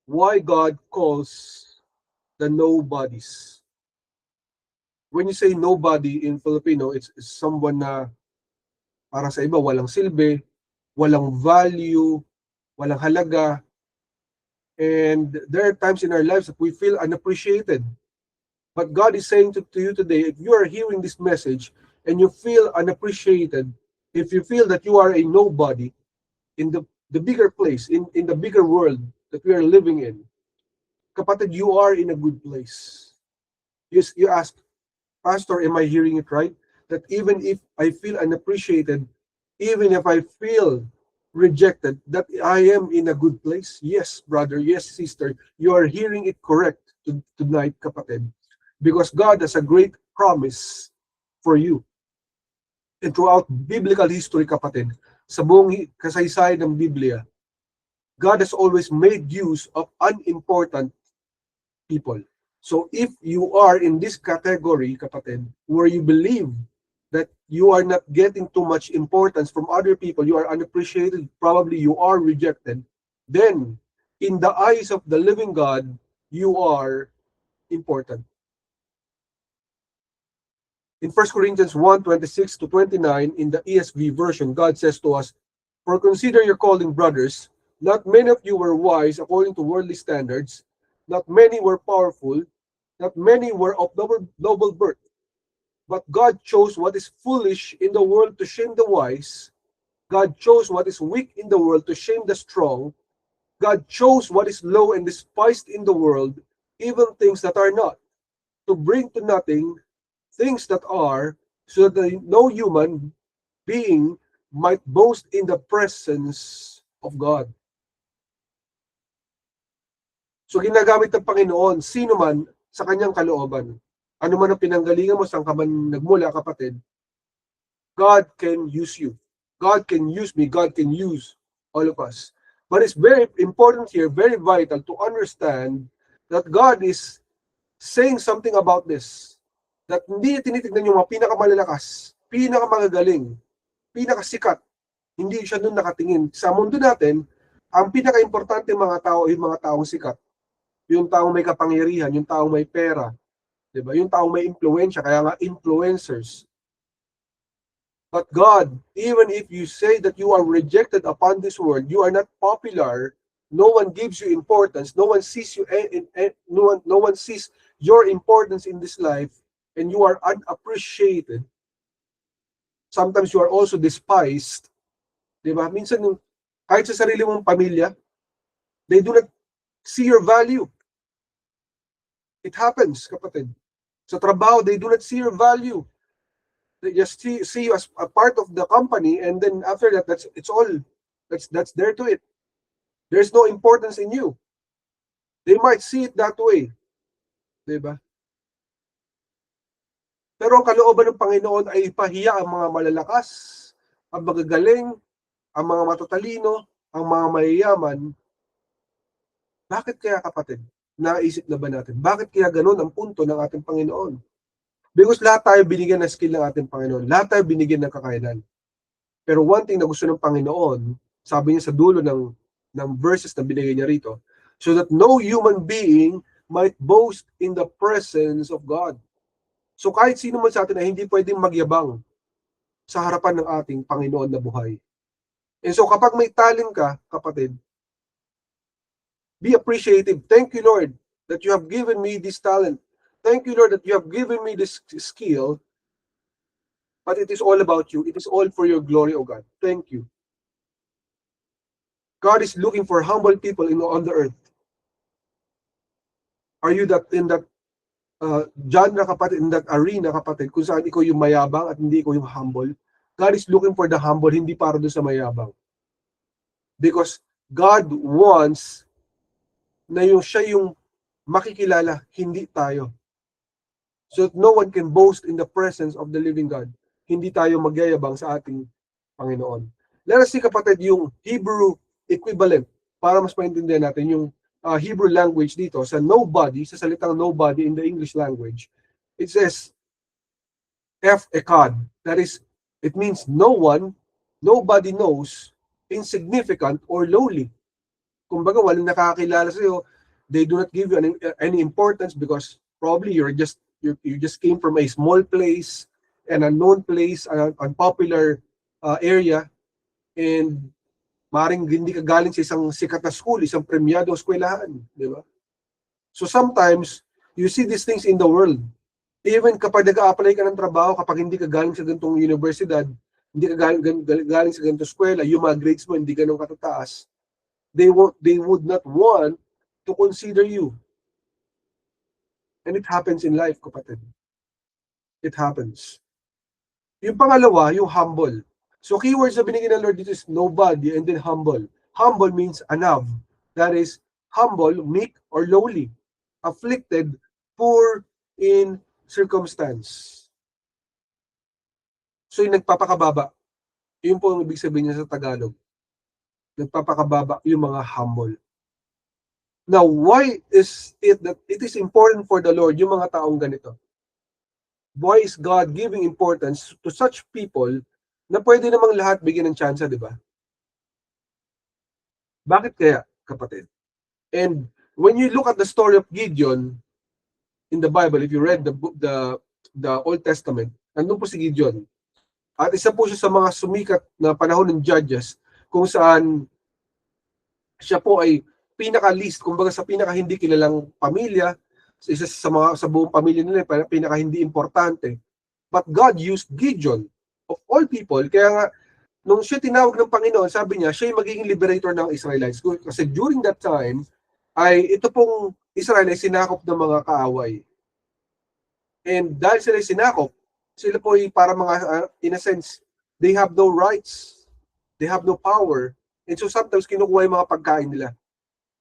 why God calls the nobodies. When you say nobody in Filipino, it's someone na para sa iba walang silbi, walang value, walang halaga. And there are times in our lives that we feel unappreciated. But God is saying to you today, if you are hearing this message and you feel unappreciated, if you feel that you are a nobody in the bigger place, in the bigger world that we are living in, kapatid, you are in a good place. You ask, Pastor, am I hearing it right? That even if I feel unappreciated, even if I feel rejected, that I am in a good place? Yes, brother, yes, sister, you are hearing it correct tonight, kapatid. Because God has a great promise for you. And throughout biblical history, kapatid, sa buong kasaysayan ng Biblia, God has always made use of unimportant people. So if you are in this category, kapatid, where you believe that you are not getting too much importance from other people, you are unappreciated, probably you are rejected, then in the eyes of the living God, you are important. In 1 Corinthians 1:26-29, in the ESV version, God says to us, "For consider your calling, brothers. Not many of you were wise according to worldly standards. Not many were powerful. Not many were of noble birth. But God chose what is foolish in the world to shame the wise. God chose what is weak in the world to shame the strong. God chose what is low and despised in the world, even things that are not, to bring to nothing things that are, so that no human being might boast in the presence of God." So ginagamit ng Panginoon, sino man sa kanyang kalooban. Ano man ang pinanggalingan mo, saan ka man nagmula, kapatid, God can use you. God can use me. God can use all of us. But it's very important here, very vital to understand that God is saying something about this. That hindi tinitignan yung mga pinakamalalakas, pinakamagagaling, pinakasikat. Hindi siya doon nakatingin. Sa mundo natin, ang pinaka-importante mga tao ay mga taong sikat. Yung taong may kapangyarihan, yung taong may pera, 'di ba? Yung taong may impluwensya, kaya nga influencers. But God, even if you say that you are rejected upon this world, you are not popular, no one gives you importance, no one sees you, no one sees your importance in this life, and you are unappreciated. Sometimes you are also despised. 'Di ba? Minsan kahit sa sarili mong pamilya, they do not see your value. It happens, kapatid. Sa trabaho, they do not see your value. They just see you as a part of the company, and then after that, it's all. That's there to it. There's no importance in you. They might see it that way. Diba? Pero ang kalooban ng Panginoon ay ipahiya ang mga malalakas, ang magagaling, ang mga matatalino, ang mga mayayaman. Bakit kaya, kapatid? Naisip na ba natin? Bakit kaya ganun ang punto ng ating Panginoon? Because lahat tayo binigyan ng skill ng ating Panginoon. Lahat tayo binigyan ng kakayanan. Pero one thing na gusto ng Panginoon, sabi niya sa dulo ng verses na binigay niya rito, so that no human being might boast in the presence of God. So kahit sino man sa atin ay hindi pwedeng magyabang sa harapan ng ating Panginoon na buhay. And so kapag may talent ka, kapatid, be appreciative. Thank you, Lord, that you have given me this talent. Thank you, Lord, that you have given me this skill. But it is all about you. It is all for your glory, O God. Thank you. God is looking for humble people on the earth. Are you in that genre, kapatid, in that arena, kapatid, kung saan ikaw yung mayabang at hindi ikaw yung humble? God is looking for the humble, hindi para doon sa mayabang. Because God wants na siya yung makikilala, hindi tayo. So that no one can boast in the presence of the living God. Hindi tayo magyayabang sa ating Panginoon. Let us see, kapatid, yung Hebrew equivalent para mas maintindihan natin yung Hebrew language dito sa nobody, sa salitang nobody in the English language. It says F-ekad. That is, it means no one, nobody knows, insignificant or lowly. Kumbaga, walang nakakilala sa'yo, They do not give you any importance because probably you just came from a small place, an unknown place, an unpopular area, and maring hindi ka galing sa isang sikat na school, isang premyado eskwelahan, di ba? So sometimes, you see these things in the world. Even kapag nag-a-apply ka ng trabaho, kapag hindi ka galing sa ganitong universidad, hindi ka galing sa ganitong eskwela, yung mga grades mo hindi ganun katataas, they would not want to consider you. And it happens in life, kapatid. It happens. Yung pangalawa, yung humble. So keywords na binigyan ng Lord dito is nobody and then humble. Humble means anav. That is humble, meek, or lowly. Afflicted, poor in circumstance. So yung nagpapakababa, yun po ang ibig sabihin niya sa Tagalog. Nagpapakababa yung mga humble. Now, why is it that it is important for the Lord, yung mga taong ganito? Why is God giving importance to such people na pwede namang lahat bigyan ng tsansa, di ba? Bakit kaya, kapatid? And when you look at the story of Gideon in the Bible, if you read the Old Testament, nandun po si Gideon. At isa po siya sa mga sumikat na panahon ng Judges kung saan siya po ay pinaka-least, kumbaga sa pinaka-hindi kilalang pamilya, isa sa buong pamilya nila, pinaka-hindi importante. But God used Gideon, of all people, kaya nga, nung siya tinawag ng Panginoon, sabi niya, siya yung magiging liberator ng Israelites. Kasi during that time, ay ito pong Israel ay sinakop ng mga kaaway. And dahil sila ay sinakop, sila po ay para mga, in a sense, they have no rights, they have no power, and so sometimes kinukuha yung mga pagkain nila.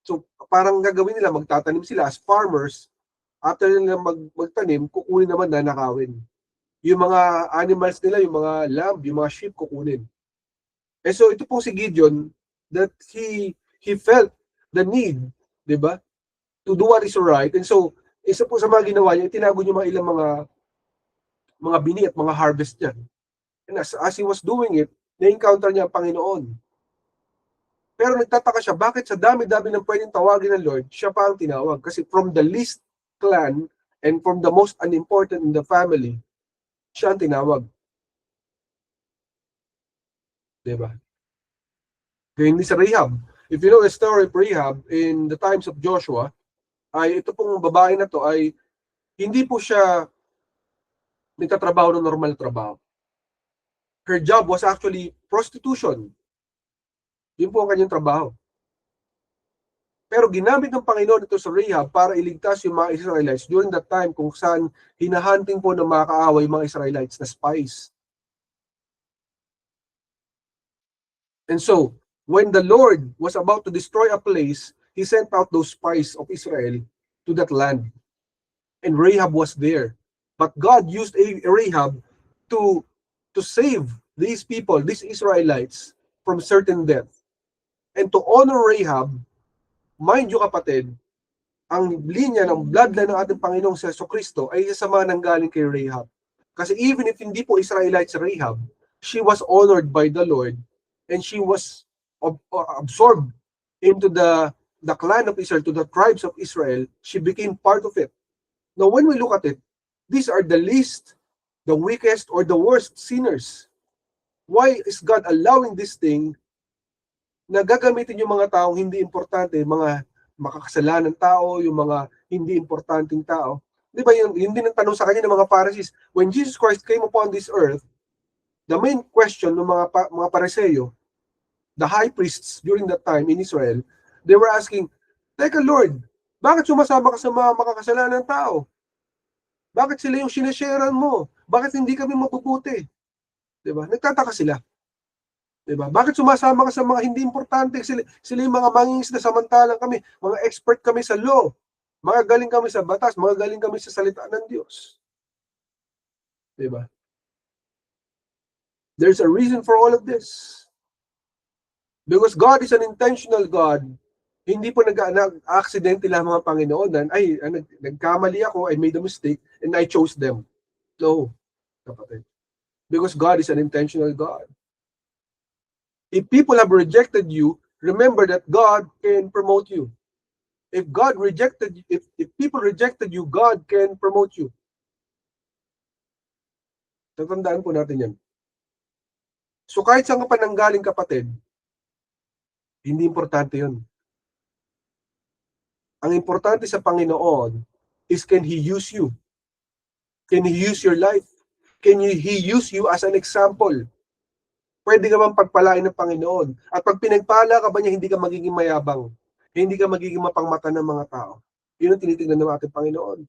So, parang gagawin nila, magtatanim sila as farmers, after nila magtanim, kukunin naman na nakawin. Yung mga animals nila, yung mga lamb, yung mga sheep, kukunin. And so, ito po si Gideon, that he felt the need, di ba, to do what is right. And so, isa po sa mga ginawa niya, itinago niya mga ilang mga bini at mga harvest niya. And as he was doing it, na-encounter niya ang Panginoon. Pero nagtataka siya, bakit sa dami-dami ng pwedeng tawagin ng Lord, siya pa ang tinawag? Kasi from the least clan and from the most unimportant in the family, siya ang tinawag. Diba? Kaya hindi sa Rahab. If you know the story of Rahab in the times of Joshua, ay ito pong babae na to ay hindi po siya nagtatrabaho ng normal trabaho. Her job was actually prostitution. Yun po ang kanyang trabaho. Pero ginamit ng Panginoon ito sa Rahab para iligtas yung mga Israelites during that time kung saan hinahunting po ng mga kaaway mga Israelites na spies. And so, when the Lord was about to destroy a place, He sent out those spies of Israel to that land. And Rahab was there. But God used Rahab to save these people, these Israelites, from certain death. And to honor Rahab, mind you kapatid, ang linya ng bloodline ng ating Panginoong si Jesucristo ay isa sa mga nanggaling kay Rahab. Kasi even if hindi po Israelite si Rahab, she was honored by the Lord and she was absorbed into the clan of Israel, to the tribes of Israel. She became part of it. Now when we look at it, these are the least, the weakest, or the worst sinners. Why is God allowing this thing na gagamitin yung mga taong hindi importante, mga makakasalanan tao, yung mga hindi importanteng tao? Di ba yun din ang tanong sa kanya ng mga Pharisees. When Jesus Christ came upon this earth, the main question ng mga Pariseyo, the high priests during that time in Israel, they were asking, Teka Lord, bakit sumasama ka sa mga makakasalanang tao? Bakit sila yung sinasharean mo? Bakit hindi kami mabubuti? Di ba? Nagtataka sila. Diba? Bakit sumasama ka sa mga hindi importante? Sila yung mga mangingisda, samantalang kami, mga expert kami sa law, mga galing kami sa batas, mga galing kami sa salita ng Diyos. Diba? There's a reason for all of this. Because God is an intentional God. Hindi po nag-accident lang mga Panginoon. Ay, nagkamali ako, I made a mistake, and I chose them. No, kapatid. Because God is an intentional God. If people have rejected you, remember that God can promote you. If God rejected, if people rejected you, God can promote you. Tatandaan po natin yan. So kahit saan ka pa nanggaling, kapatid, hindi importante yun. Ang importante sa Panginoon is, can He use you? Can He use your life? Can He use you as an example? Pwede ka bang pagpalain ng Panginoon? At pag pinagpala ka ba niya, hindi ka magiging mayabang. Hindi ka magiging mapangmata ng mga tao. Yun ang tinitingnan ng ating Panginoon.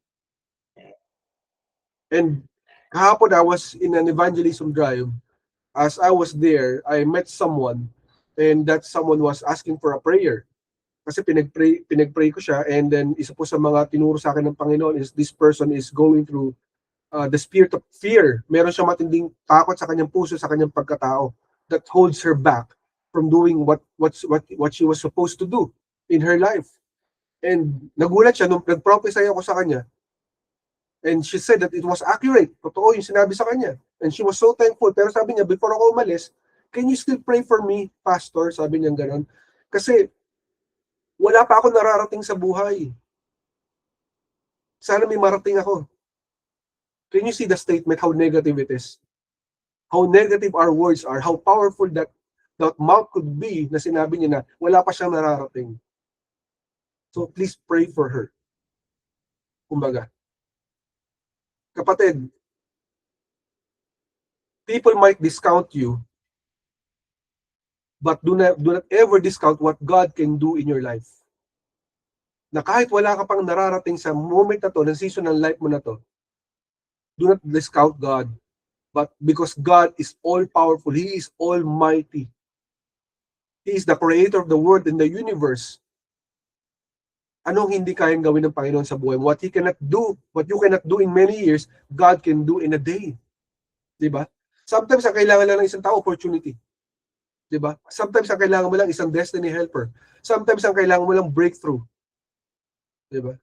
And kahapon, I was in an evangelism drive. As I was there, I met someone, and that someone was asking for a prayer. Kasi pinagpray ko siya, and then isa po sa mga tinuro sa akin ng Panginoon is, this person is going through the spirit of fear. Meron siyang matinding takot sa kanyang puso, sa kanyang pagkatao, that holds her back from doing what she was supposed to do in her life. And nagulat siya nung nag-prophesy ako sa kanya. And she said that it was accurate. Totoo yung sinabi sa kanya. And she was so thankful. Pero sabi niya, before ako umalis, can you still pray for me, Pastor? Sabi niya gano'n. Kasi wala pa ako nararating sa buhay. Sana may marating ako. Can you see the statement, how negative it is? How negative our words are, how powerful that mouth could be, na sinabi niya na wala pa siyang nararating. So please pray for her. Kumbaga, kapatid, people might discount you, but do not ever discount what God can do in your life. Na kahit wala ka pang nararating sa moment na to, ng season ng life mo na to, do not discount God. But because God is all-powerful, He is almighty. He is the creator of the world and the universe. Anong hindi kayang gawin ng Panginoon sa buhay mo? What you cannot do in many years, God can do in a day. Diba? Sometimes ang kailangan lang ng isang tao, opportunity. Diba? Sometimes ang kailangan mo lang isang destiny helper. Sometimes ang kailangan mo lang breakthrough. Diba?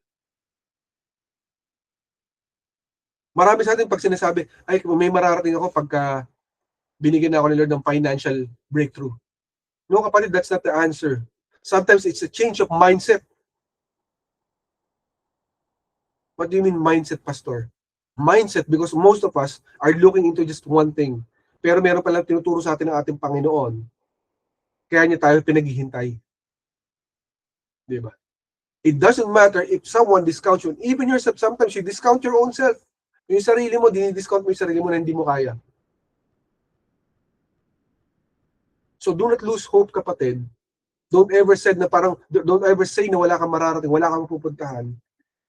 Marami sa atin pag sinasabi, ay, may mararating ako pagka binigyan ako ni Lord ng financial breakthrough. No, kapatid, that's not the answer. Sometimes it's a change of mindset. What do you mean mindset, Pastor? Mindset, because most of us are looking into just one thing. Pero meron palang tinuturo sa atin ng ating Panginoon. Kaya niya tayo pinaghihintay. Diba? It doesn't matter if someone discounts you. Even yourself, sometimes you discount your own self. Yung sarili mo, dinidiscount mo yung sarili mo na hindi mo kaya. So do not lose hope, kapatid. Don't ever say na wala kang mararating, wala kang pupuntahan.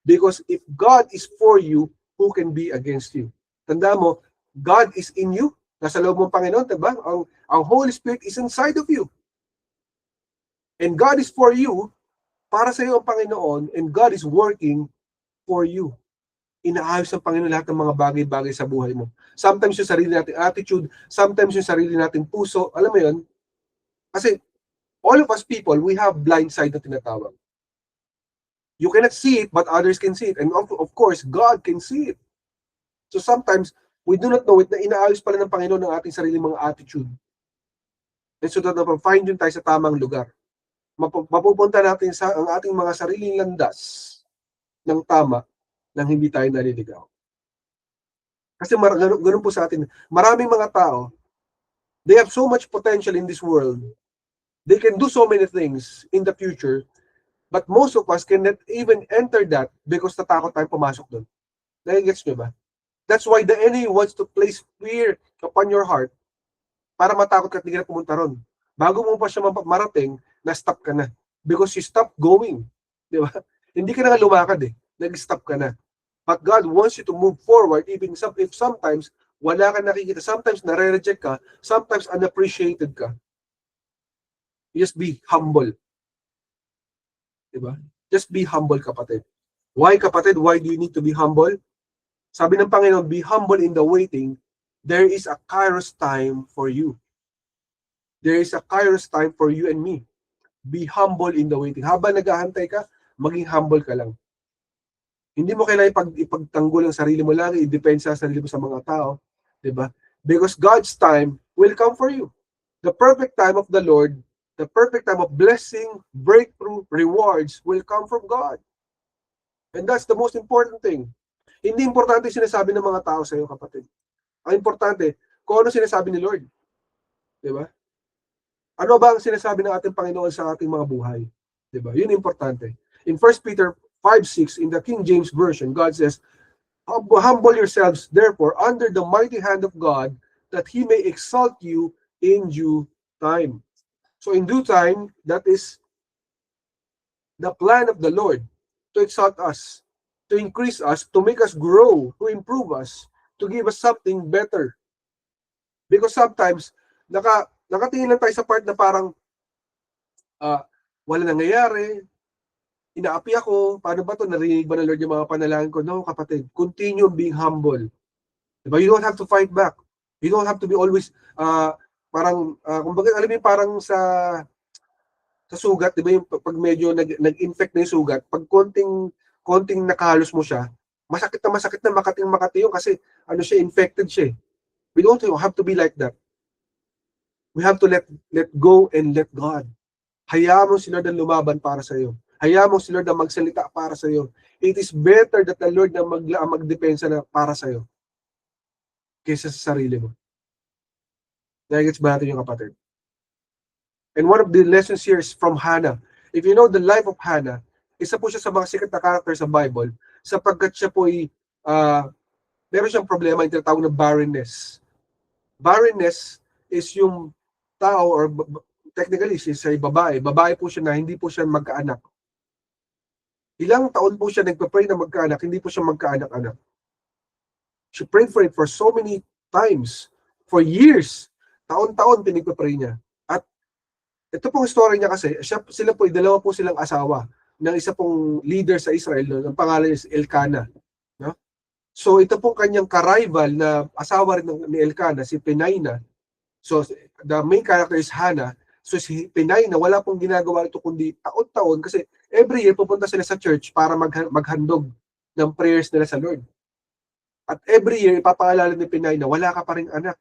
Because if God is for you, who can be against you? Tanda mo, God is in you. Nasa loob mong Panginoon, diba? Ang Holy Spirit is inside of you. And God is for you, para sa iyo ang Panginoon, and God is working for you. Inaayos ng Panginoon lahat ng mga bagay-bagay sa buhay mo. Sometimes yung sarili nating attitude, sometimes yung sarili nating puso, alam mo yun? Kasi all of us people, we have blind side na tinatawag. You cannot see it, but others can see it. And of course, God can see it. So sometimes, we do not know it na inaayos pala ng Panginoon ng ating sarili mga attitude. And so that find yun tayo sa tamang lugar. Mapupunta natin sa ang ating mga sariling landas ng tama nang hindi tayo naliligaw. Kasi ganun po sa atin. Maraming mga tao, they have so much potential in this world. They can do so many things in the future, but most of us cannot even enter that because natakot tayong pumasok doon. Nagigets nyo ba? That's why the enemy wants to place fear upon your heart para matakot ka at hindi ka na pumunta ron. Bago mo pa siya marating, na-stop ka na. Because you stop going. Di ba? Hindi ka na lumakad eh. Nag-stop ka na. But God wants you to move forward even if sometimes wala ka nakikita. Sometimes nare-reject ka. Sometimes unappreciated ka. Just be humble. Diba? Just be humble, kapatid. Why, kapatid? Why do you need to be humble? Sabi ng Panginoon, be humble in the waiting. There is a kairos time for you. There is a kairos time for you and me. Be humble in the waiting. Habang naghahantay ka, maging humble ka lang. Hindi mo kailangan ipagtanggol ang sarili mo lang, i-depensa sa sarili mo sa mga tao. Diba? Because God's time will come for you. The perfect time of the Lord The perfect time of blessing, breakthrough, rewards will come from God. And that's the most important thing. Hindi importante yung sinasabi ng mga tao sa iyo, kapatid. Ang importante, kung ano sinasabi ni Lord. Di ba? Ano ba ang sinasabi ng ating Panginoon sa ating mga buhay? Di ba? Yun importante. In 1 Peter 5:6, in the King James Version, God says, humble yourselves, therefore, under the mighty hand of God, that He may exalt you in due time. So in due time, that is the plan of the Lord to exalt us, to increase us, to make us grow, to improve us, to give us something better. Because sometimes, nakatingin lang tayo sa part na parang wala nangyayari, inaapi ako, paano ba to? Narinig ba ng Lord yung mga panalangin ko? No, kapatid, continue being humble. Diba? You don't have to fight back. You don't have to be always, kumbaga, alam mo yung parang sa sugat, di ba yung pag medyo nag-infect na yung sugat, pag konting nakahalos mo siya, masakit na makati yung kasi ano siya, infected siya. We don't have to be like that. We have to let go and let God. Hayaan mo si Lord ang lumaban para sa iyo. Hayaan mo si Lord ang magsalita para sa iyo. It is better that the Lord na magdepensa na para sa iyo kaysa sa sarili mo. Nagigets ba natin yung kapatid? And one of the lessons here is from Hannah. If you know the life of Hannah, isa po siya sa mga sikat na character sa Bible sapagkat siya po ay meron siyang problema yung tinatawag na barrenness. Barrenness is yung tao or technically siya ay babae. Babae po siya na hindi po siya magkaanak. Ilang taon po siya nagpa-pray na magkaanak, hindi po siya magkaanak-anak. She prayed for it for so many times, for years. Taon-taon pinagpa-pray niya. At ito pong story niya kasi, sila po, dalawa po silang asawa ng isa pong leader sa Israel, no? Ang pangalan is Elkanah. No? So ito pong kanyang ka-rival na asawa rin ni Elkanah, si Penina. So the main character is Hannah. So si Penina, wala pong ginagawa ito kundi taon-taon kasi every year pupunta sila sa church para maghandog ng prayers nila sa Lord. At every year, ipapaalala ni Penina, wala ka pa rin anak.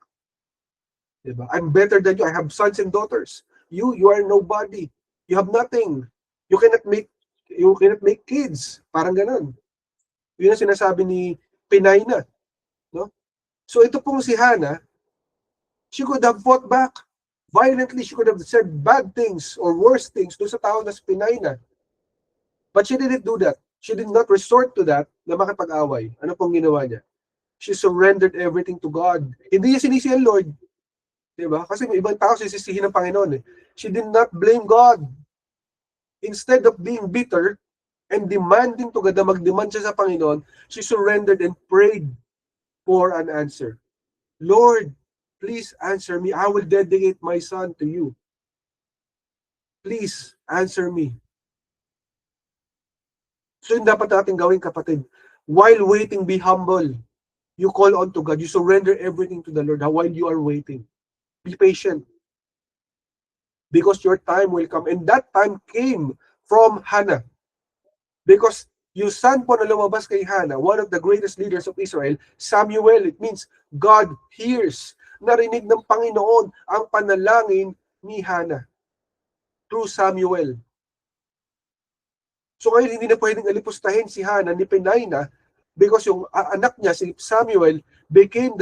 Diba? I'm better than you. I have sons and daughters. You are nobody. You have nothing. You cannot make kids. Parang ganun. Yun ang sinasabi ni Penina. No? So ito pong si Hannah, she could have fought back violently. She could have said bad things or worse things doon sa tao na si Penina. But she didn't do that. She did not resort to that na makipag-away. Ano pong ginawa niya? She surrendered everything to God. Hindi niya sinisi ang Lord. Diba? Kasi may ibang tao sisisihin ng Panginoon. She did not blame God. Instead of being bitter and demanding to God na mag-demand siya sa Panginoon, she surrendered and prayed for an answer. Lord, please answer me. I will dedicate my son to you. Please answer me. So yun dapat natin gawin, kapatid. While waiting, be humble. You call on to God. You surrender everything to the Lord while you are waiting. Be patient. Because your time will come. And that time came from Hannah. Because yung son po na lumabas kay Hannah, one of the greatest leaders of Israel, Samuel, it means God hears. Narinig ng Panginoon ang panalangin ni Hannah through Samuel. So ngayon hindi na pwedeng alipustahin si Hannah ni Penina because yung anak niya, si Samuel, became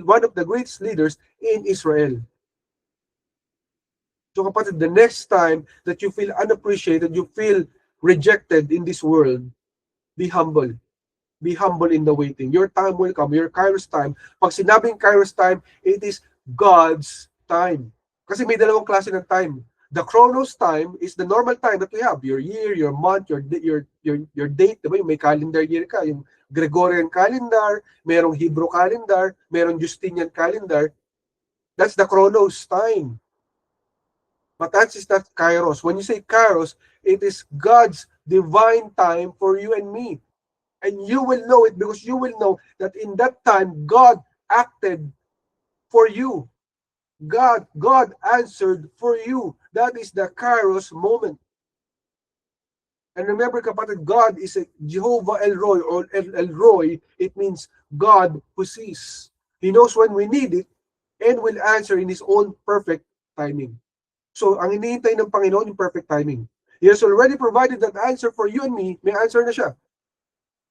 one of the greatest leaders in Israel. So kapatid, the next time that you feel unappreciated, you feel rejected in this world, be humble. Be humble in the waiting. Your time will come, your Kairos time. Pag sinabing Kairos time, it is God's time. Kasi may dalawang klase ng time. The Chronos time is the normal time that we have. Your year, your month, your date. Diba? May calendar year ka. Yung Gregorian calendar, merong Hebrew calendar, merong Justinian calendar. That's the Chronos time. But that is not Kairos. When you say Kairos, it is God's divine time for you and me. And you will know it because you will know that in that time, God acted for you. God answered for you. That is the Kairos moment. And remember, kapatid, God is a Jehovah El Roi or El Roi. It means God who sees. He knows when we need it and will answer in His own perfect timing. So, ang hinihintay ng Panginoon, yung perfect timing. He has already provided that answer for you and me. May answer na siya.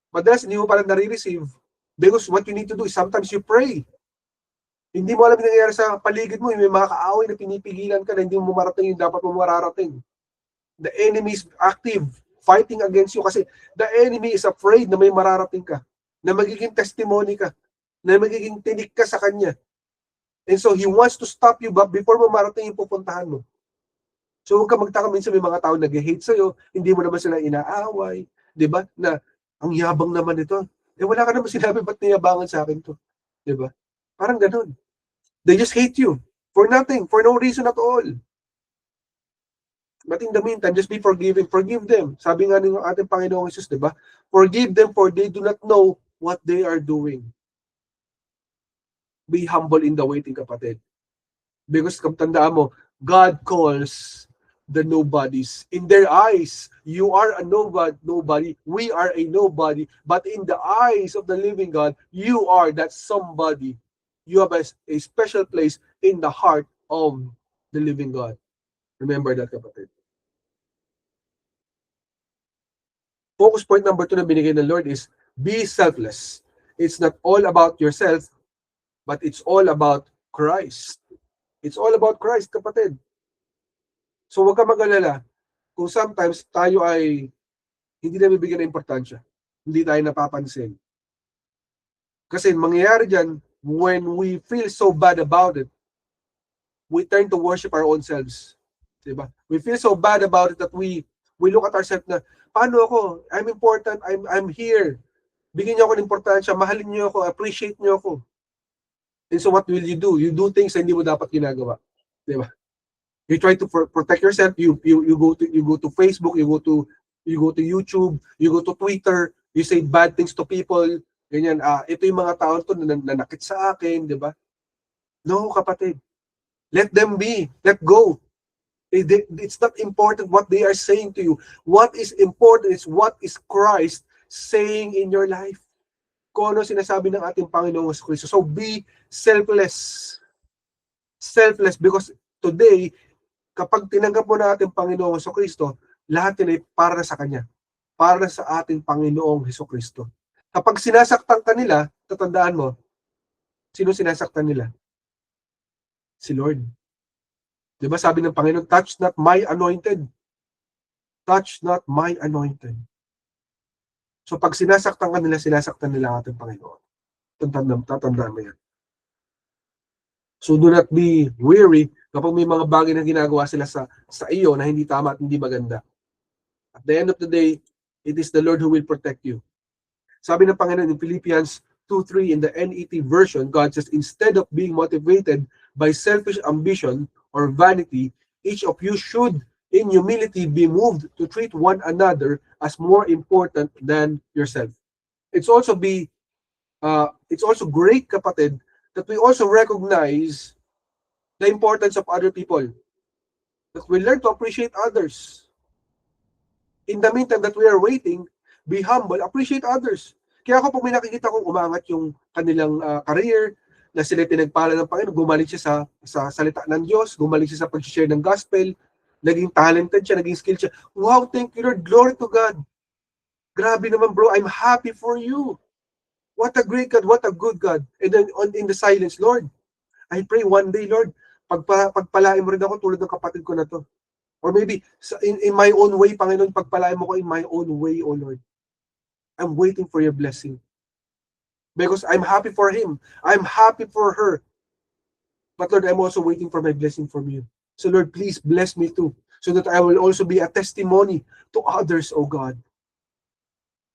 Madalas, hindi mo pala nare-receive because what you need to do is sometimes you pray. Hindi mo alam yung nangyayari sa paligid mo. May mga kaaway na pinipigilan ka na hindi mo marating yung dapat mo mararating. The enemy is active, fighting against you kasi the enemy is afraid na may mararating ka, na magiging testimony ka, na magiging tinik ka sa kanya. And so, he wants to stop you before mo marating yung pupuntahan mo. So, huwag ka magtaka, minsan may mga tao nag-hate sa'yo, hindi mo naman sila inaaway, di ba? Na, ang yabang naman ito. Wala ka naman sinabi, ba't niyabangan sa akin to? Di ba? Parang ganun. They just hate you for nothing, for no reason at all. But in the meantime, just be forgiving. Forgive them. Sabi nga ng ating Panginoong Jesus, di ba? Forgive them for they do not know what they are doing. Be humble in the waiting, kapatid. Because tandaan mo, God calls the nobodies. In their eyes, you are a nobody. We are a nobody. But in the eyes of the living God, you are that somebody. You have a special place in the heart of the living God. Remember that, kapatid. Focus point number 2 na binigay ng Lord is be selfless. It's not all about yourself, but it's all about Christ. It's all about Christ, kapatid. So huwag ka mag-alala kung sometimes tayo ay hindi na bibigyan ng importansya. Hindi tayo napapansin. Kasi mangyayari dyan, when we feel so bad about it, we turn to worship our own selves. Diba? We feel so bad about it that we look at ourselves na, paano ako? I'm important. I'm here. Bigyan niyo ako ng importansya. Mahalin niyo ako. Appreciate niyo ako. And so what will you do? You do things na hindi mo dapat ginagawa. Diba? You try to protect yourself. You go to Facebook. You go to YouTube. You go to Twitter. You say bad things to people. Ganyan. Ito yung mga tao to na nanakit sa akin. Diba? No, kapatid. Let them be. Let go. It's not important what they are saying to you. What is important is what is Christ saying in your life. Kung ano sinasabi ng ating Panginoong Kristo. So be selfless. Selfless because today, kapag tinanggap mo na ating Panginoong Kristo, lahat yun ay para sa Kanya. Para sa ating Panginoong Kristo. Kapag sinasaktan ka nila, tatandaan mo, sino sinasaktan nila? Si Lord. Diba sabi ng Panginoon, touch not my anointed. Touch not my anointed. So pag sinasaktan ka nila, sinasaktan nila ang ating Panginoon. Tatandaan mo yan. So do not be weary kapag may mga bagay na ginagawa sila sa iyo na hindi tama at hindi maganda. At the end of the day, it is the Lord who will protect you. Sabi ng Panginoon in Philippians 2:3 in the NET version, God says, instead of being motivated by selfish ambition or vanity, each of you should in humility be moved to treat one another as more important than yourself. It's also great, kapatid, that we also recognize the importance of other people. That we learn to appreciate others. In the meantime that we are waiting, be humble, appreciate others. Kaya ako pag may nakikita kong umangat yung kanilang career, na sila pinagpala ng Panginoon, gumaling siya sa salita ng Diyos, gumaling siya sa pag-share ng gospel, naging talented siya, naging skilled siya. Wow, thank you Lord, glory to God. Grabe naman bro, I'm happy for you. What a great God, what a good God. And then in the silence, Lord, I pray one day, Lord, pagpalain mo rin ako tulad ng kapatid ko na to. Or maybe in my own way, Panginoon, pagpalain mo ko in my own way, O Lord. I'm waiting for your blessing. Because I'm happy for him. I'm happy for her. But Lord, I'm also waiting for my blessing from you. So Lord, please bless me too. So that I will also be a testimony to others, O God.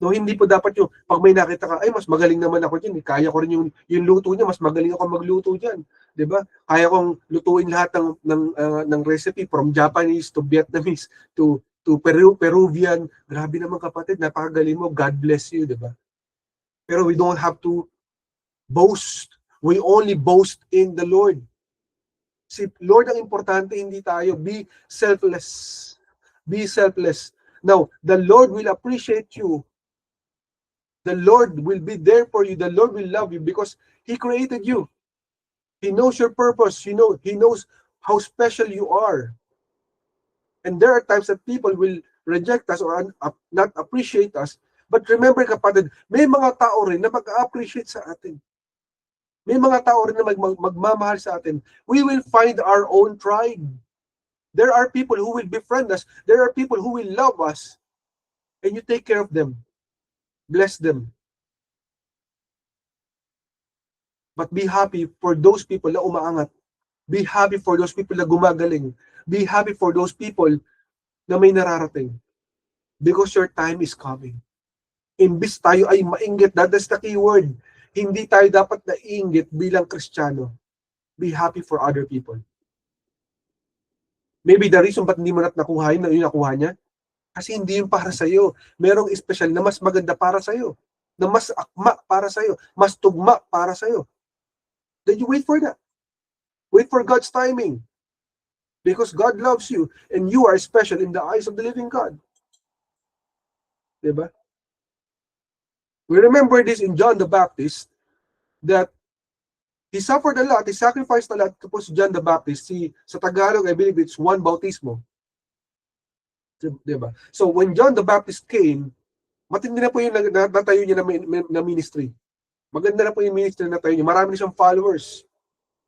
No, hindi po dapat yung pag may nakita ka, ay mas magaling naman ako diyan, kaya ko rin yung luto niya, mas magaling ako magluto diyan, 'di ba? Kaya kong lutuin lahat ng recipe from Japanese to Vietnamese to Peruvian. Grabe naman kapatid, napakagaling mo. God bless you, 'di ba? Pero we don't have to boast. We only boast in the Lord. Si Lord ang importante, hindi tayo. Be selfless. Be selfless. Now, the Lord will appreciate you. The Lord will be there for you. The Lord will love you because He created you. He knows your purpose. He knows how special you are. And there are times that people will reject us or not appreciate us. But remember, kapatid, may mga tao rin na mag-appreciate sa atin. May mga tao rin na magmamahal sa atin. We will find our own tribe. There are people who will befriend us. There are people who will love us. And you take care of them. Bless them. But be happy for those people na umaangat. Be happy for those people na gumagaling. Be happy for those people na may nararating. Because your time is coming. Imbis tayo ay mainggit, that's the key word. Hindi tayo dapat naiinggit bilang Kristiyano. Be happy for other people. Maybe the reason ba't hindi mo nakuha yun, yung nakuha niya, kasi hindi yung para sa'yo. Merong special na mas maganda para sa'yo. Na mas akma para sa'yo. Mas tugma para sa'yo. Then you wait for that. Wait for God's timing. Because God loves you and you are special in the eyes of the living God. Diba? We remember this in John the Baptist, that he suffered a lot, he sacrificed a lot. Tapos John the Baptist, sa Tagalog, I believe it's Juan Bautismo. Diba? So when John the Baptist came, matindi na po yung natayo niya na ministry. Maganda na po yung ministry na natayo niya. Marami na siyang followers.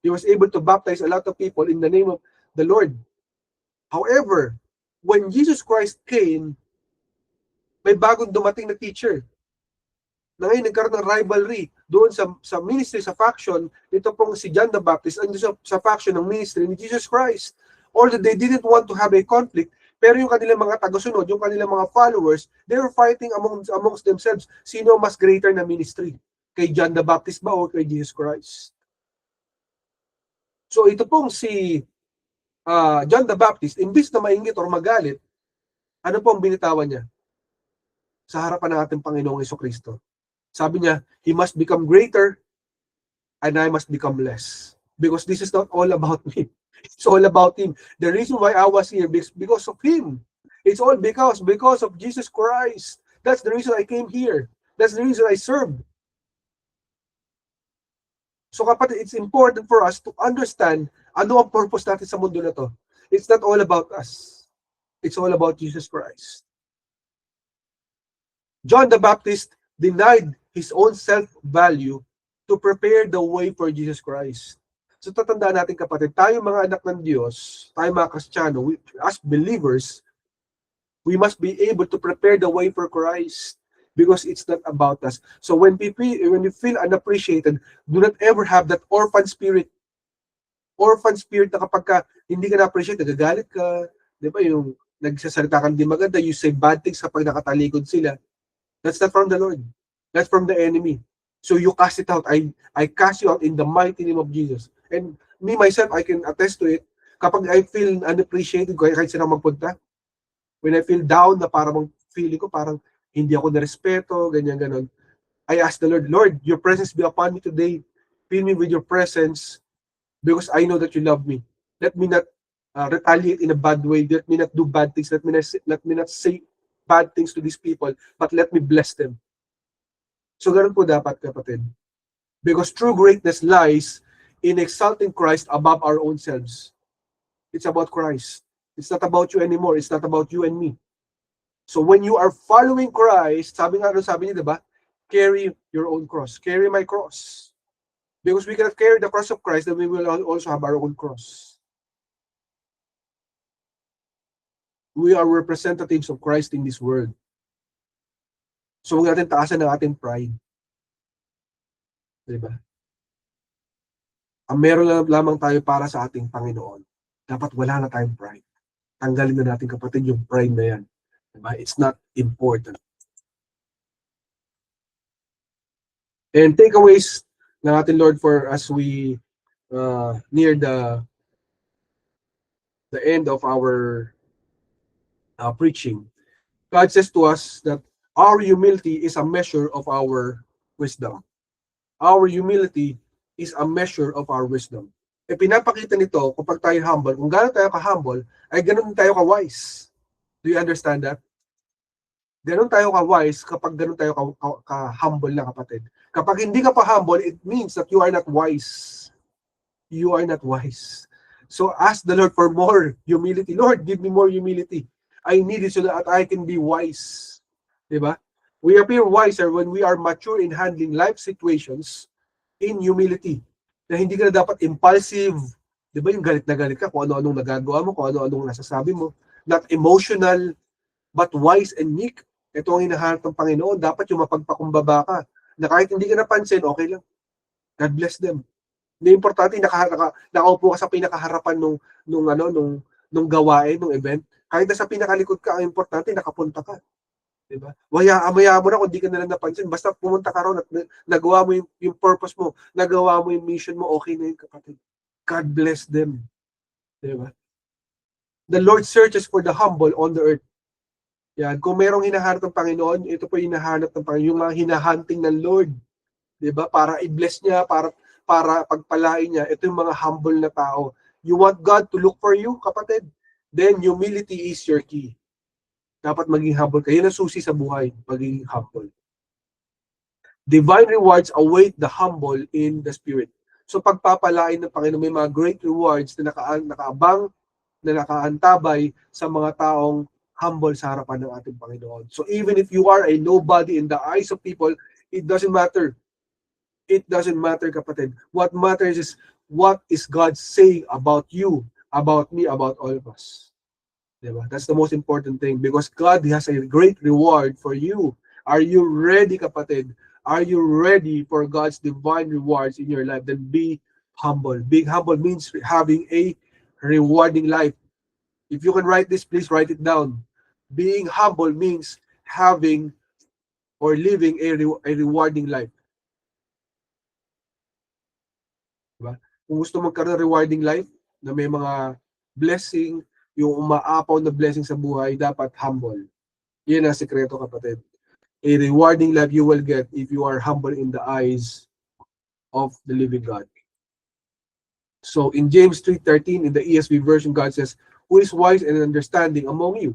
He was able to baptize a lot of people in the name of the Lord. However, when Jesus Christ came, may bagong dumating na teacher. Na ngayon nagkaroon ng rivalry doon sa ministry, sa faction, ito pong si John the Baptist, and sa faction ng ministry ni Jesus Christ. Although they didn't want to have a conflict, pero yung kanilang mga tagasunod, yung kanilang mga followers, they were fighting amongst themselves. Sino mas greater na ministry? Kay John the Baptist ba o kay Jesus Christ? So ito pong si John the Baptist, imbis na mainggit or magalit, ano pong binitawan niya? Sa harapan ng ating Panginoong Jesucristo. Sabi niya, he must become greater and I must become less. Because this is not all about me. It's all about him. The reason why I was here is because of him. It's all because of Jesus Christ. That's the reason I came here. That's the reason I served. So kapatid, it's important for us to understand ano ang purpose natin sa mundo na to. It's not all about us. It's all about Jesus Christ. John the Baptist denied his own self-value to prepare the way for Jesus Christ. So tatandaan natin kapatid, tayo mga anak ng Diyos, tayo mga Kristiyano, as believers, we must be able to prepare the way for Christ because it's not about us. So when you feel unappreciated, do not ever have that orphan spirit. Orphan spirit na kapag hindi ka na-appreciate, nagagalit ka, di ba, yung nagsasalita ka hindi maganda, you say bad things kapag nakatalikod sila. That's not from the Lord. That's from the enemy. So you cast it out. I cast you out in the mighty name of Jesus. And me, myself, I can attest to it. Kapag I feel unappreciated, kahit saan magpunta, when I feel down, na parang feeling ko, parang hindi ako narespeto, ganyan-ganon, I ask the Lord, Lord, your presence be upon me today. Fill me with your presence because I know that you love me. Let me not retaliate in a bad way. Let me not do bad things. Let me not say bad things to these people, but let me bless them. So ganun po dapat, kapatid. Because true greatness lies in exalting Christ above our own selves. It's about Christ. It's not about you anymore. It's not about you and me. So when you are following Christ, sabi niya, diba? Carry your own cross. Carry my cross. Because we cannot carry the cross of Christ, then we will also have our own cross. We are representatives of Christ in this world. So huwag natin taasan ng ating pride. Diba? Ang meron lamang tayo para sa ating Panginoon. Dapat wala na tayong pride. Tanggalin na natin, kapatid, yung pride na yan. Diba? It's not important. And takeaways na natin, Lord, for as we near the end of our preaching. God says to us that our humility is a measure of our wisdom. Our humility is a measure of our wisdom. E pinapakita nito kapag tayo humble, kung gano'n tayo ka-humble, ay gano'n tayo ka-wise. Do you understand that? Gano'n tayo ka-wise kapag gano'n tayo ka-humble na, kapatid. Kapag hindi ka pa humble, it means that you are not wise. You are not wise. So ask the Lord for more humility. Lord, give me more humility. I need it so that I can be wise. Diba? We appear wiser when we are mature in handling life situations in humility. Na hindi ka na dapat impulsive. Diba yung galit na galit ka kung ano-anong nagagawa mo, kung ano-anong nasasabi mo. Not emotional, but wise and meek. Ito ang hinahanap ng Panginoon. Dapat yung mapagpakumbaba ka. Na kahit hindi ka napansin, okay lang. God bless them. Hindi importante nakaupo ka sa pinakaharapan nung gawain, nung event. Kahit nasa pinakalikod ka, ang importante nakapunta ka. Diba? Maya mo na kung di ka nalang napansin. Basta pumunta ka ron at nagawa mo yung purpose mo, nagawa mo yung mission mo, okay na yun, kapatid. God bless them. Diba? The Lord searches for the humble on the earth. Yan. Kung merong hinahanap ng Panginoon, ito po yung hinahanap ng Panginoon, yung mga hinahunting ng Lord. Diba? Para i-bless niya, para pagpalain niya. Ito yung mga humble na tao. You want God to look for you, kapatid? Then humility is your key. Dapat maging humble ka. Yan ang susi sa buhay, maging humble. Divine rewards await the humble in the spirit. So pagpapalain ng Panginoon, may mga great rewards na nakaabang, na nakaantabay sa mga taong humble sa harapan ng ating Panginoon. So even if you are a nobody in the eyes of people, it doesn't matter. It doesn't matter, kapatid. What matters is what is God saying about you, about me, about all of us. Diba? That's the most important thing because God has a great reward for you. Are you ready, kapatid? Are you ready for God's divine rewards in your life? Then be humble. Being humble means having a rewarding life. If you can write this, please write it down. Being humble means having or living a rewarding life. Diba? Kung gusto magkaroon ng rewarding life, na may mga blessing, yung umaapaw na blessing sa buhay, dapat humble. Yan ang sekreto, kapatid. A rewarding life you will get if you are humble in the eyes of the living God. So in James 3:13, in the ESV version, God says, "Who is wise and understanding among you?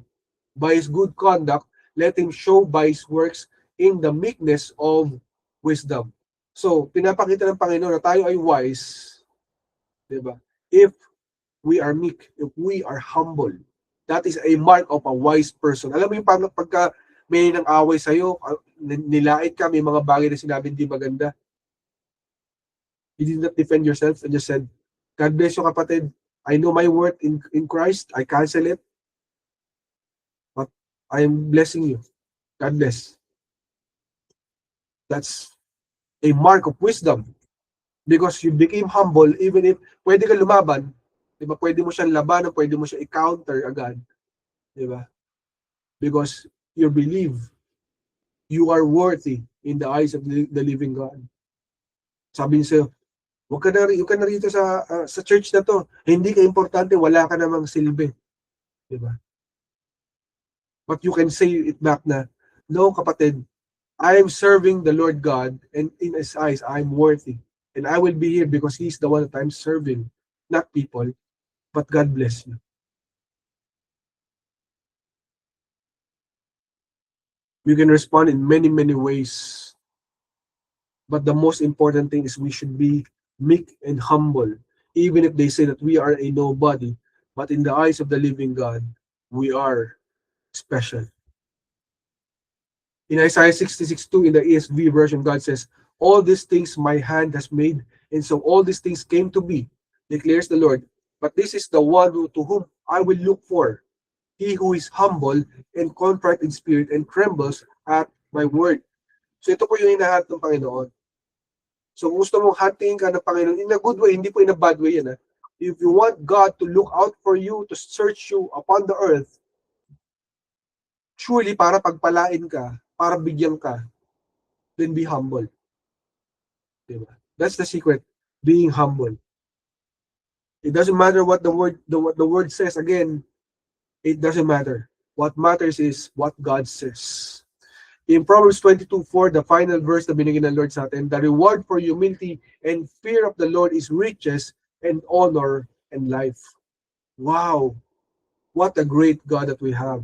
By his good conduct, let him show by his works in the meekness of wisdom." So, pinapakita ng Panginoon na tayo ay wise, diba? If we are meek, if we are humble, that is a mark of a wise person. Alam mo yung pagka may nang away sa'yo, nilait ka, may mga bagay na sinabi hindi maganda, you did not defend yourself and just said, God bless you, kapatid. I know my worth in Christ. I cancel it. But I am blessing you. God bless. That's a mark of wisdom. Because you became humble, even if pwede ka lumaban, diba? Pwede mo siyang labanan, pwede mo siya i-counter agad. Diba? Because you believe you are worthy in the eyes of the living God. Sabi niya sa'yo, huwag ka na rito sa church na to. Hindi ka importante, wala ka namang silbi. Diba? But you can say it back na, no, kapatid, I am serving the Lord God, and in His eyes, I am worthy. And I will be here because He's the one that I'm serving, not people. But God bless you. We can respond in many, many ways. But the most important thing is we should be meek and humble. Even if they say that we are a nobody, but in the eyes of the living God, we are special. In Isaiah 66:2, in the ESV version, God says, all these things my hand has made, and so all these things came to be, declares the Lord. But this is the one to whom I will look for, he who is humble and contrite in spirit and trembles at my word. So ito po yung hinahanap ng Panginoon. So gusto mong hatiin ka ng Panginoon in a good way, hindi po in a bad way yan. If you want God to look out for you, to search you upon the earth, surely para pagpalain ka, para bigyan ka, then be humble. Diba? That's the secret, being humble. It doesn't matter what the word says. Again, it doesn't matter. What matters is what God says. In Proverbs 22:4, the final verse na binigyan ng Lord sa atin, the reward for humility and fear of the Lord is riches and honor and life. Wow! What a great God that we have.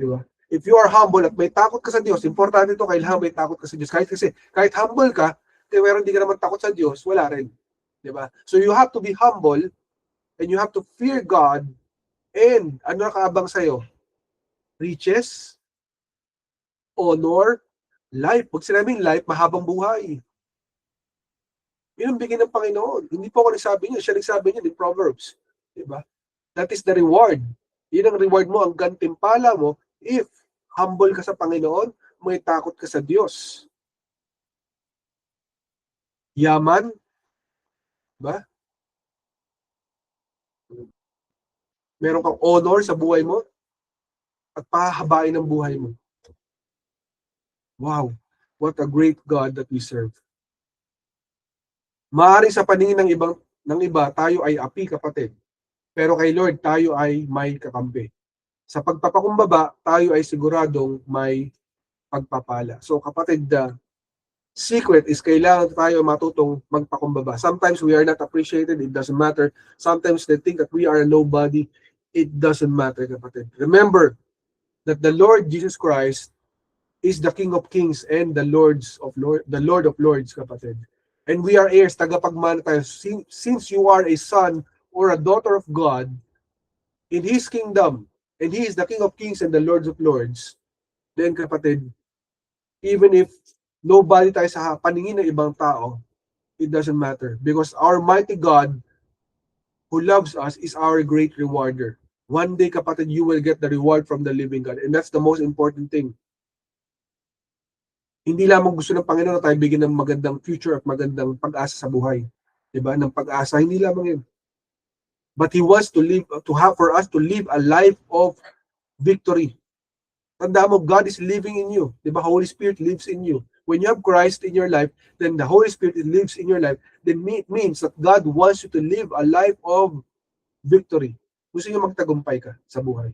Diba? If you are humble at may takot ka sa Diyos, importante ito, kailangan may takot ka sa Diyos. Kahit humble ka, pero hindi ka naman takot sa Diyos, wala rin. Diba? So you have to be humble And you have to fear God. And ano nakaabang sa'yo? Riches, honor, life. Pag sinabing life, mahabang buhay. Yun ang bigay ng Panginoon. Hindi po ako nagsabi niyo. Siya nagsabi niyo in Proverbs. Diba? That is the reward. Yun ang reward mo, ang gantimpala mo if humble ka sa Panginoon, may takot ka sa Diyos. Yaman, ba? Meron kang honor sa buhay mo at pahahabain ang buhay mo. Wow, what a great God that we serve. Maaaring sa paningin ng iba, tayo ay api, kapatid. Pero kay Lord, tayo ay may kakampi. Sa pagpapakumbaba, tayo ay siguradong may pagpapala. So kapatid, the secret is kailangan tayo matutong magpakumbaba. Sometimes we are not appreciated, it doesn't matter. Sometimes they think that we are a nobody, it doesn't matter, kapatid. Remember that the Lord Jesus Christ is the King of Kings and the Lord of Lords, kapatid. And we are heirs, tagapagmana tayo. Since you are a son or a daughter of God in His kingdom, and He is the King of Kings and the Lord of Lords, then kapatid, even if nobody tayo sa paningin ng ibang tao, it doesn't matter. Because our mighty God who loves us is our great rewarder. One day, kapatid, you will get the reward from the living God. And that's the most important thing. Hindi lamang gusto ng Panginoon na tayo bigyan ng magandang future at magandang pag-asa sa buhay. Diba? Ng pag-asa, hindi lamang yun. But He wants for us to live a life of victory. Tandaan mo, God is living in you. Diba? Holy Spirit lives in you. When you have Christ in your life, then the Holy Spirit lives in your life. Then it means that God wants you to live a life of victory. Gusto niya magtagumpay ka sa buhay.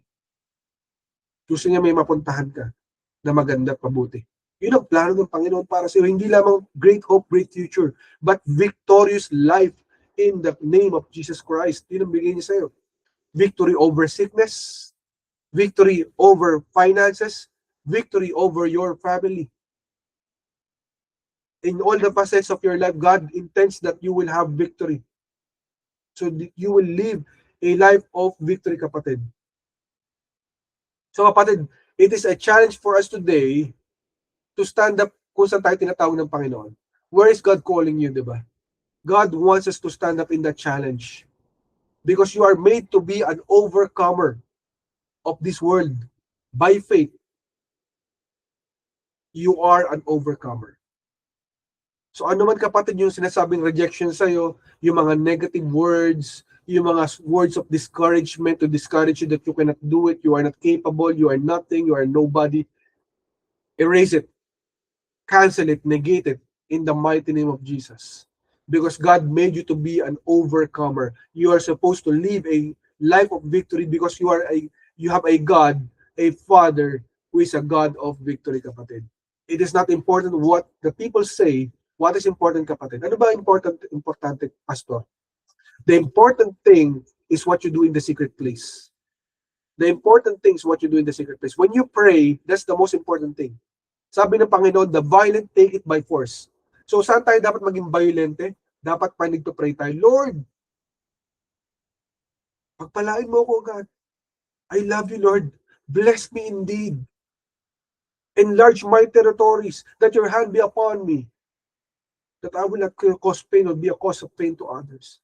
Gusto niya may mapuntahan ka na maganda at mabuti. Yun ang plano ng Panginoon para sa iyo. Hindi lamang great hope, great future, but victorious life in the name of Jesus Christ. Yun ang bigay niya sa iyo. Victory over sickness, victory over finances, victory over your family. In all the facets of your life, God intends that you will have victory. So you will live a life of victory, kapatid. So kapatid, it is a challenge for us today to stand up kung saan tayo tinatawag ng Panginoon. Where is God calling you, di ba? God wants us to stand up in that challenge. Because you are made to be an overcomer of this world. By faith, you are an overcomer. So ano man, kapatid, yung sinasabing rejection sa'yo, yung mga negative words, yung mga words of discouragement to discourage you that you cannot do it, you are not capable, you are nothing, you are nobody, erase it. Cancel it, negate it in the mighty name of Jesus. Because God made you to be an overcomer. You are supposed to live a life of victory because you have a God, a Father who is a God of victory, kapatid. It is not important what the people say. What is important, kapatid? Ano ba importante, pastor? The important thing is what you do in the secret place. The important thing is what you do in the secret place. When you pray, that's the most important thing. Sabi ng Panginoon, the violent take it by force. So saan tayo dapat maging violente? Dapat pa nagpo-pray tayo, Lord, pagpalain mo ko, God. I love you, Lord. Bless me indeed. Enlarge my territories, that your hand be upon me, that I will not cause pain or be a cause of pain to others.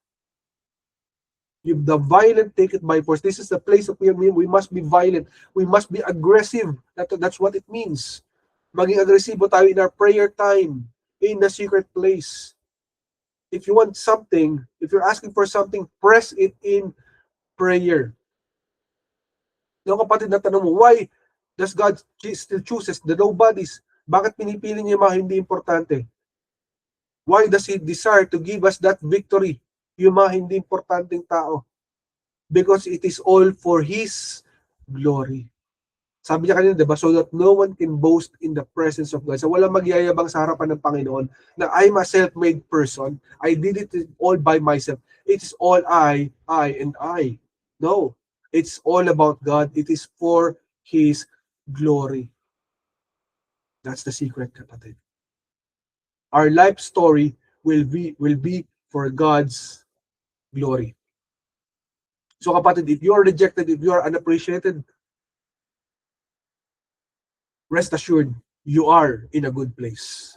The violent take it by force. This is the place of we must be violent. We must be aggressive. That's what it means. Maging agresibo tayo in our prayer time, in the secret place. If you want something, if you're asking for something, press it in prayer. Yung kapatid na tanong mo, why does God still chooses the nobodies? Bakit pinipili niya mga hindi importante? Why does He desire to give us that victory? Yung mga hindi importanteng tao. Because it is all for His glory. Sabi niya kanina, diba? So that no one can boast in the presence of God. So walang magyayabang sa harapan ng Panginoon na I'm a self-made person. I did it all by myself. It is all I, and I. No. It's all about God. It is for His glory. That's the secret, kapatid. Our life story will be for God's glory. So kapatid, if you are rejected, if you are unappreciated, rest assured, you are in a good place.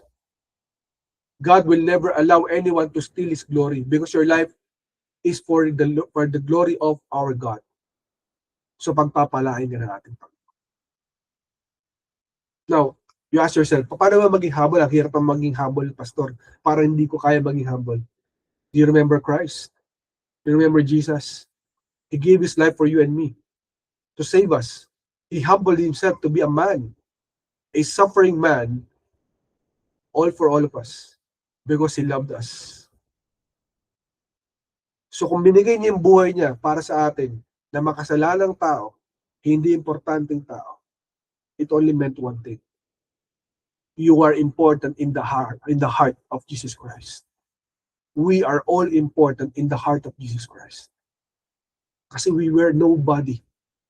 God will never allow anyone to steal His glory because your life is for the glory of our God. So pagpapalain ka ng ating Panginoon. Now, you ask yourself, paano ba maging humble? Ang hirap ang maging humble, Pastor. Para hindi ko kaya maging humble. Do you remember Christ? Do you remember Jesus? He gave His life for you and me to save us. He humbled Himself to be a man, a suffering man, all for all of us because He loved us. So kung binigay niya yung buhay niya para sa atin na makasalanang tao, hindi importanteng tao, it only meant one thing. You are important in the heart of Jesus Christ. We are all important in the heart of Jesus Christ. Kasi we were nobody.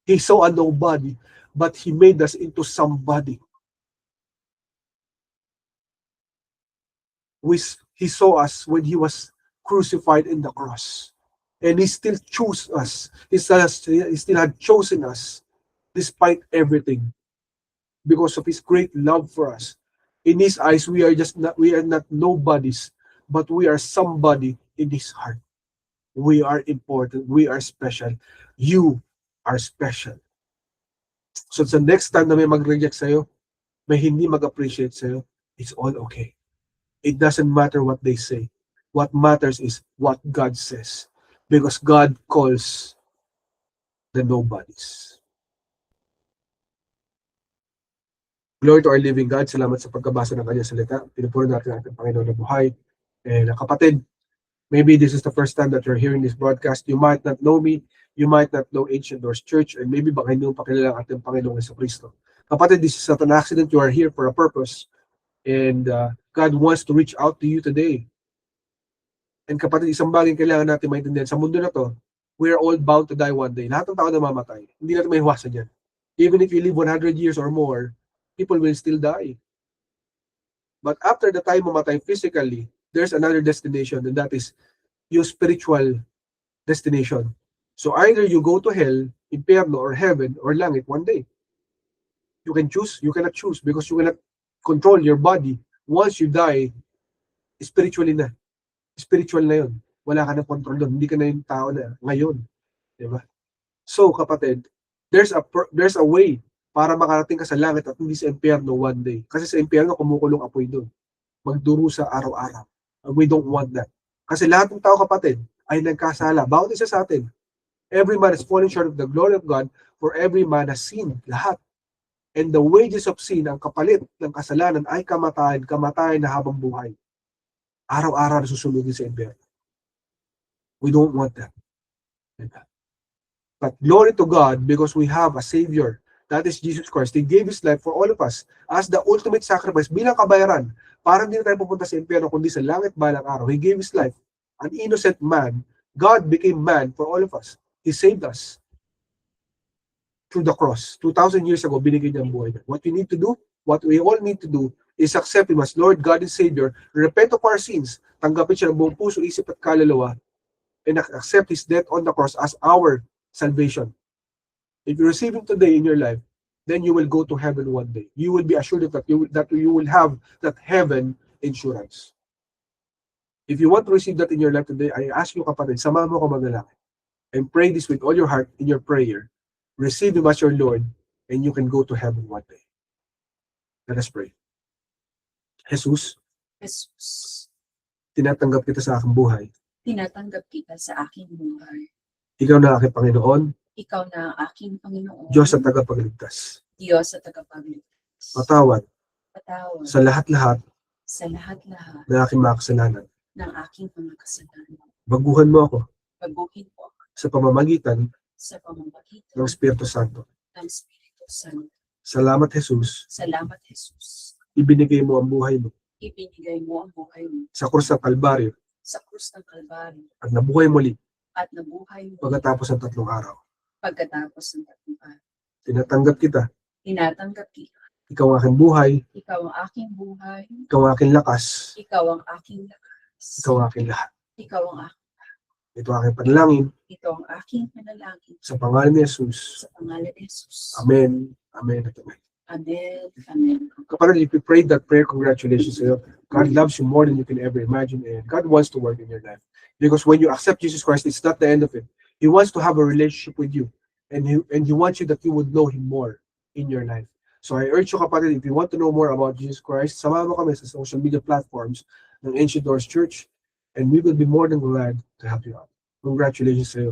He saw a nobody, but He made us into somebody. He saw us when He was crucified in the cross. And He still chose us. He still had chosen us despite everything because of His great love for us. In His eyes, we are not nobodies, but we are somebody in His heart. We are important. We are special. You are special. So the next time na may mag-reject sa'yo, may hindi mag-appreciate sa'yo, it's all okay. It doesn't matter what they say. What matters is what God says. Because God calls the nobodies. Glory to our living God. Salamat sa pagkabasa ng kanyang salita. Pinupuro natin ating Panginoon na buhay. And kapatid, maybe this is the first time that you're hearing this broadcast. You might not know me. You might not know Ancient Doors Church. And maybe baka hindi mo pakilala ang ating Panginoong Jesucristo. Kapatid, this is not an accident. You are here for a purpose. And God wants to reach out to you today. And kapatid, isang bagay kailangan natin maintindihan. Sa mundo na to, we are all bound to die one day. Lahat ng tao na mamatay. Hindi natin may iwasan yan. Even if you live 100 years or more, people will still die. But after the time mamatay physically, there's another destination, and that is your spiritual destination. So either you go to hell, impyerno, or heaven, or langit one day. You can choose, you cannot choose because you cannot control your body. Once you die, spiritually na. Spiritual na yun. Wala ka na control doon. Hindi ka na yung tao na ngayon. Diba? So, kapatid, there's a way para makarating ka sa langit at hindi sa impyerno one day. Kasi sa impyerno, kumukulong apoy doon. Magdurusa araw-araw. And we don't want that. Kasi lahat ng tao, kapatid, ay nagkasala. Bawat isa sa atin. Every man is falling short of the glory of God, for every man has sinned. Lahat. And the wages of sin, ang kapalit ng kasalanan, ay kamatayan na habang buhay. Araw-araw na susunugin sa impyerno. We don't want that. But glory to God, because we have a Savior. That is Jesus Christ. He gave His life for all of us as the ultimate sacrifice bilang kabayaran. Para hindi na tayo pupunta sa impyerno kundi sa langit balang araw. He gave His life. An innocent man. God became man for all of us. He saved us through the cross. 2,000 years ago, binigay niya ang buhay niya. What we need to do, what we all need to do, is accept Him as Lord, God, and Savior, repent of our sins, tanggapin siya ng buong puso, isip at kaluluwa, and accept His death on the cross as our salvation. If you receive Him today in your life, then you will go to heaven one day. You will be assured that you will have that heaven insurance. If you want to receive that in your life today, I ask you, kapatid, samahan mo ko manalangin. And pray this with all your heart in your prayer. Receive Him as your Lord, and you can go to heaven one day. Let us pray. Jesus, tinatanggap kita sa aking buhay. Tinatanggap kita sa aking buhay. Ikaw na aking Panginoon, Ikaw na ang aking Panginoon. Diyos at tagapagligtas. Diyos at tagapagligtas. Patawad Patawad sa lahat-lahat sa lahat-lahat na aking mga kasalanan. ng aking mga kasalanan. Baguhan mo ako Baguhin mo ako sa pamamagitan sa pamamagitan ng Espiritu Santo. ng Espiritu Santo. Salamat, Jesus. Salamat, Jesus. Ibinigay mo ang buhay mo Ibinigay mo ang buhay mo sa krus ng Kalbaryo sa krus ng Kalbaryo at nabuhay muli at nabuhay mo pagkatapos ng 3 araw. pagkatapos ng 3 araw. Tinatanggap kita. Tinatanggap kita. Ikaw ang aking buhay. Ikaw ang aking buhay. Ikaw ang aking lakas. Ikaw ang aking lakas. Ikaw ang aking lahat. Ikaw ang aking. Ito ang aking panalangin Ito ang aking panalangin sa pangalan ni Jesus. sa pangalan ni Jesus. Amen. Amen at amen. Amen. Amen. Kapatid, if you prayed that prayer, congratulations to you. God loves you more than you can ever imagine, and God wants to work in your life. Because when you accept Jesus Christ, it's not the end of it. He wants to have a relationship with you, and He wants you that you would know Him more in your life. So I urge you, kapatid, if you want to know more about Jesus Christ, samahan mo kami sa social media platforms ng Ancient Doors Church, and we will be more than glad to help you out. Congratulations to you.